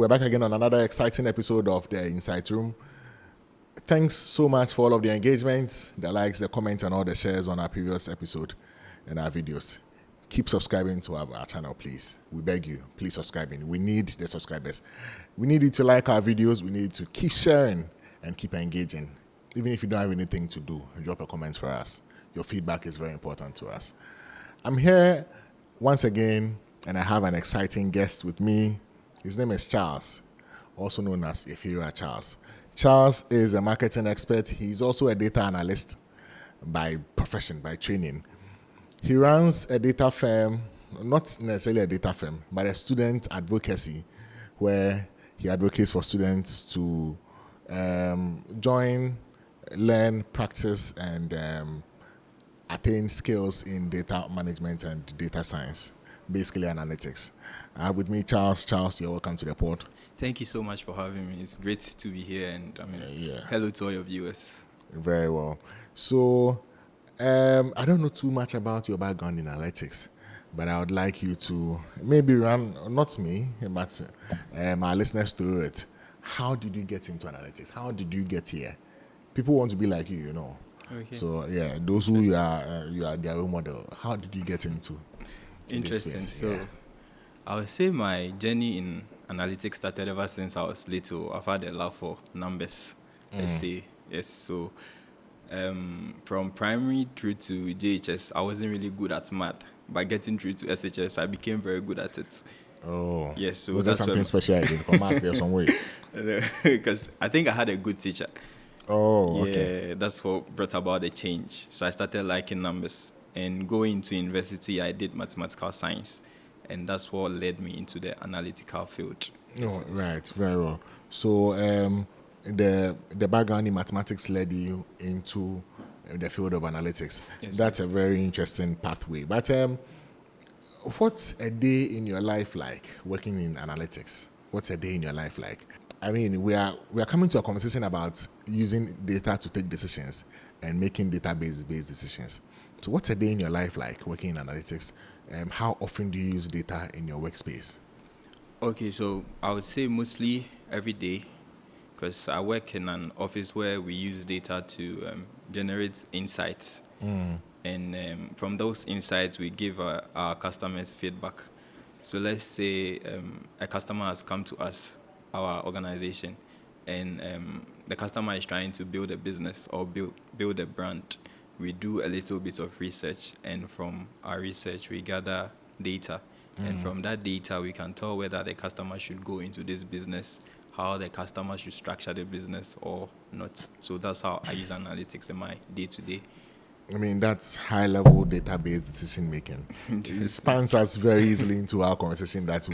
back again on another exciting episode of the Insight Room. Thanks so much for all of the engagements, the likes, the comments, and all the shares on our previous episode and our videos. Keep subscribing to our channel, please. We beg you, please subscribing. We need the subscribers. We need you to like our videos. We need you to keep sharing and keep engaging. Even if you don't have anything to do, drop a comment for us. Your feedback is very important to us. I'm here once again, and I have an exciting guest with me. His name is Charles, also known as Ep.3 Charles. Charles is a marketing expert. He's also a data analyst by profession, by training. He runs a data firm, not necessarily a data firm, but a student advocacy, where he advocates for students to join, learn, practice, and attain skills in data management and data science, basically analytics. I have with me Charles. Charles, you're welcome to the pod. Thank you so much for having me. It's great to be here, and hello to all your viewers. Very well. So, I don't know too much about your background in analytics, but I would like you to maybe run, not me, but our listeners through it. How did you get into analytics? How did you get here? People want to be like you, Okay. So those who you are their role model. How did you get into Interesting. this space? So, I would say my journey in analytics started ever since I was little. I've had a love for numbers. Let's say yes. So, from primary through to JHS, I wasn't really good at math. But getting through to SHS, I became very good at it. Oh, yes. So was there something special I did for maths there some way? Because I think I had a good teacher. Oh, okay. Yeah, that's what brought about the change. So I started liking numbers, and going into university, I did mathematical science, and that's what led me into the analytical field. Oh, right, very well. So the background in mathematics led you into the field of analytics. Yes, that's a very interesting pathway. But what's a day in your life like working in analytics? What's a day in your life like? I mean, we are coming to a conversation about using data to take decisions and making database-based decisions. So what's a day in your life like working in analytics? How often do you use data in your workspace? Okay, so I would say mostly every day, because I work in an office where we use data to generate insights. And from those insights, we give our customers feedback. So let's say a customer has come to us, our organization, and the customer is trying to build a business or build a brand. We do a little bit of research, and from our research, we gather data. And from that data, we can tell whether the customer should go into this business, how the customer should structure the business or not. So that's how I use analytics in my day-to-day. I mean, that's high-level database decision-making. It spans us very easily into our conversation that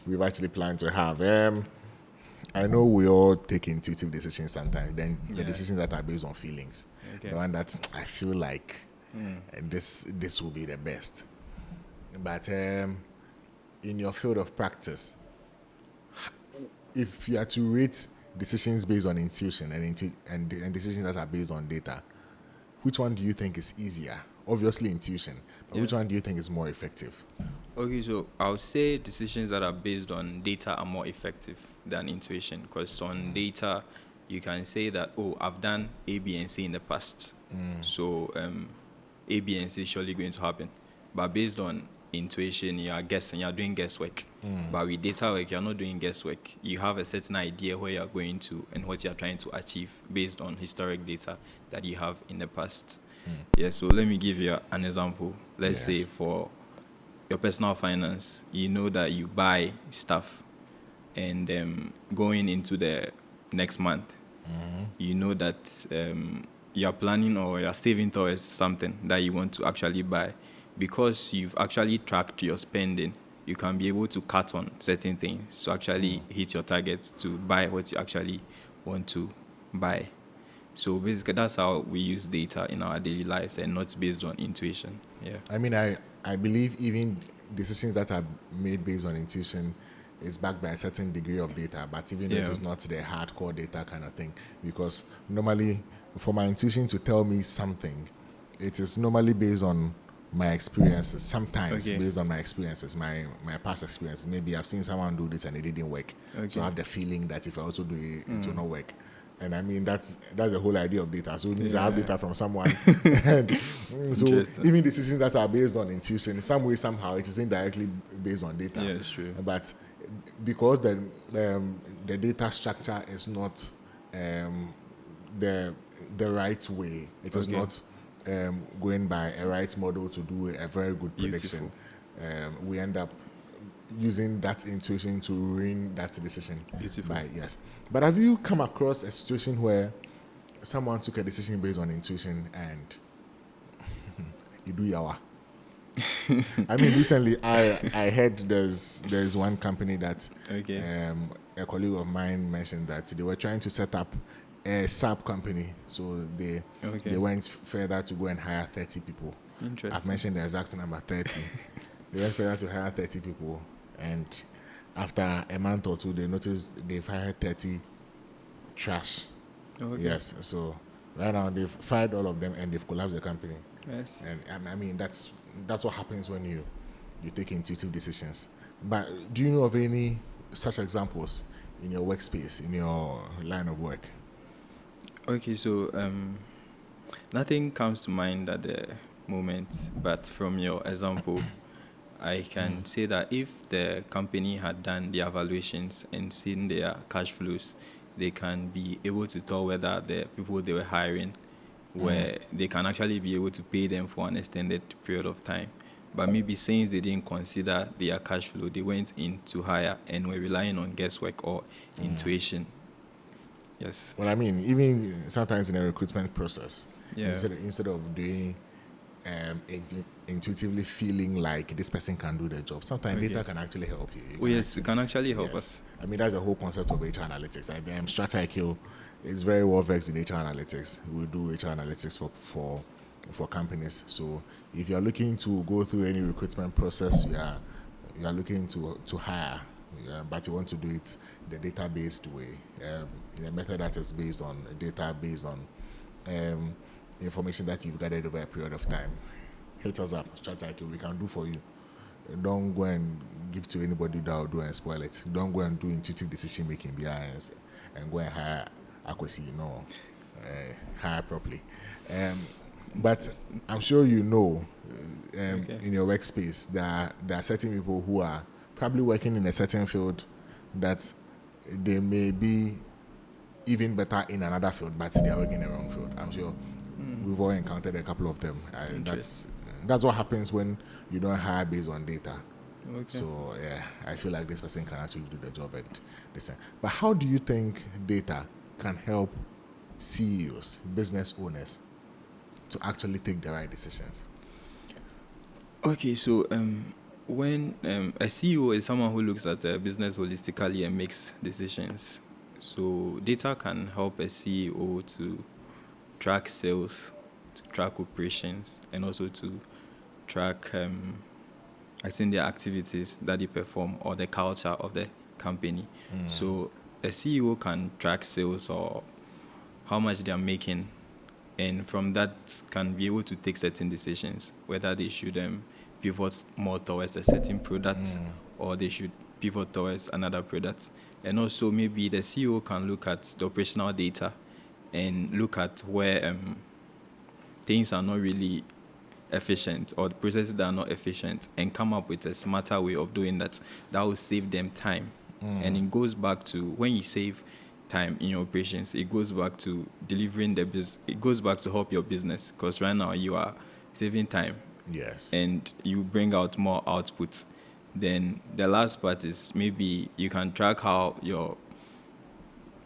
we've actually planned to have. I know we all take intuitive decisions sometimes, then the decisions that are based on feelings. Okay. The one that I feel like this will be the best. But in your field of practice, if you are to rate decisions based on intuition and decisions that are based on data, which one do you think is easier? Obviously intuition, but which one do you think is more effective? Okay, so I would say decisions that are based on data are more effective than intuition, because on data, you can say that, I've done A, B, and C in the past. So A, B, and C is surely going to happen. But based on intuition, you are guessing, you're doing guesswork. But with data work, you're not doing guesswork. You have a certain idea where you're going to and what you're trying to achieve based on historic data that you have in the past. So let me give you an example. Let's say for your personal finance, you know that you buy stuff, and going into the next month, you know that you're planning or you're saving towards something that you want to actually buy. Because you've actually tracked your spending, you can be able to cut on certain things to actually hit your targets to buy what you actually want to buy. So basically, that's how we use data in our daily lives, and not based on intuition. Yeah. I mean, I believe even decisions that are made based on intuition is backed by a certain degree of data, but even it is not the hardcore data kind of thing. Because normally, for my intuition to tell me something, it is normally based on my experiences, sometimes Okay. based on my experiences, my past experience, maybe I've seen someone do this and it didn't work. Okay. So I have the feeling that if I also do it, it will not work. And I mean, that's the whole idea of data. So it means I have data from someone. And so Interesting. even decisions that are based on intuition, in some way, somehow, it is indirectly based on data. Yeah, it's true. But because the data structure is not the right way, it is Okay. not going by a right model to do a very good prediction. We end up using that intuition to ruin that decision. Beautiful. Yes. But have you come across a situation where someone took a decision based on intuition and you do yawa? I mean, recently I heard there's one company that Okay. a colleague of mine mentioned that they were trying to set up a sub company, so they went further to go and hire 30 people. Interesting. I've mentioned the exact number, 30. They went further to hire 30 people, and after a month or two, they noticed they've hired 30 trash. Okay. Yes, so right now they've fired all of them and they've collapsed the company. Yes. And I mean, that's what happens when you take intuitive decisions. But do you know of any such examples in your workspace, in your line of work? Okay, so nothing comes to mind at the moment, but from your example, I can say that if the company had done the evaluations and seen their cash flows, they can be able to tell whether the people they were hiring where they can actually be able to pay them for an extended period of time. But maybe since they didn't consider their cash flow, they went in to hire and were relying on guesswork or intuition. Yes. Well, I mean, even sometimes in a recruitment process, Yeah. instead of doing intuitively feeling like this person can do the job, sometimes Okay. data can actually help you. Oh, yes, it can actually help Yes. us. I mean, that's the whole concept of HR analytics. StratIQ is very well versed in HR analytics. We do HR analytics for companies. So if you're looking to go through any recruitment process, you are looking to hire, but you want to do it the data-based way, in a method that is based on data, based on information that you've gathered over a period of time, hit us up, StratIQ, we can do for you. Don't go and give to anybody that will do and spoil it. Don't go and do intuitive decision making behind and go and hire accuracy, hire properly. But I'm sure you know, in your workspace, there are certain people who are probably working in a certain field that they may be even better in another field, but they are working in the wrong field. I'm sure we've all encountered a couple of them. That's what happens when you don't hire based on data. Okay. So yeah, I feel like this person can actually do the job and this. But how do you think data can help CEOs, business owners, to actually take the right decisions? Okay, so when a CEO is someone who looks at a business holistically and makes decisions, so data can help a CEO to track sales, to track operations, and also to track, I think, the activities that they perform or the culture of the company. So a CEO can track sales or how much they are making, and from that can be able to take certain decisions, whether they should pivot more towards a certain product or they should pivot towards another product. And also maybe the CEO can look at the operational data and look at where things are not really efficient or the processes that are not efficient and come up with a smarter way of doing that will save them time. And it goes back to when you save time in your operations, it goes back to delivering the business. It goes back to help your business, because right now you are saving time. Yes. And you bring out more output. Then the last part is maybe you can track how your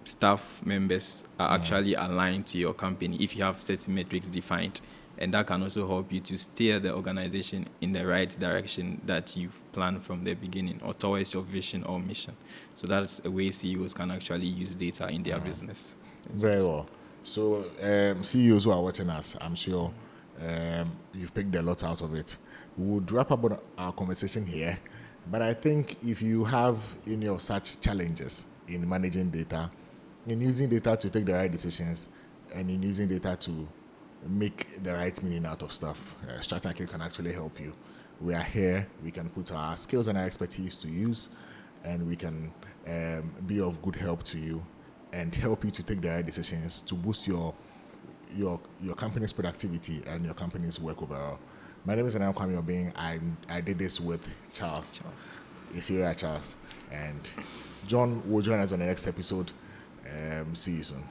staff members are actually aligned to your company if you have certain metrics defined. And that can also help you to steer the organization in the right direction that you've planned from the beginning or towards your vision or mission. So that's a way CEOs can actually use data in their business. Very well. So CEOs who are watching us, I'm sure you've picked a lot out of it. We would wrap up our conversation here. But I think if you have any of such challenges in managing data, in using data to take the right decisions, and in using data to make the right meaning out of stuff. StratIQ can actually help you. We are here. We can put our skills and our expertise to use, and we can be of good help to you and help you to take the right decisions to boost your company's productivity and your company's work overall. My name is Anam Kwame Obeng. I did this with Charles. If you are Charles. And John will join us on the next episode. See you soon.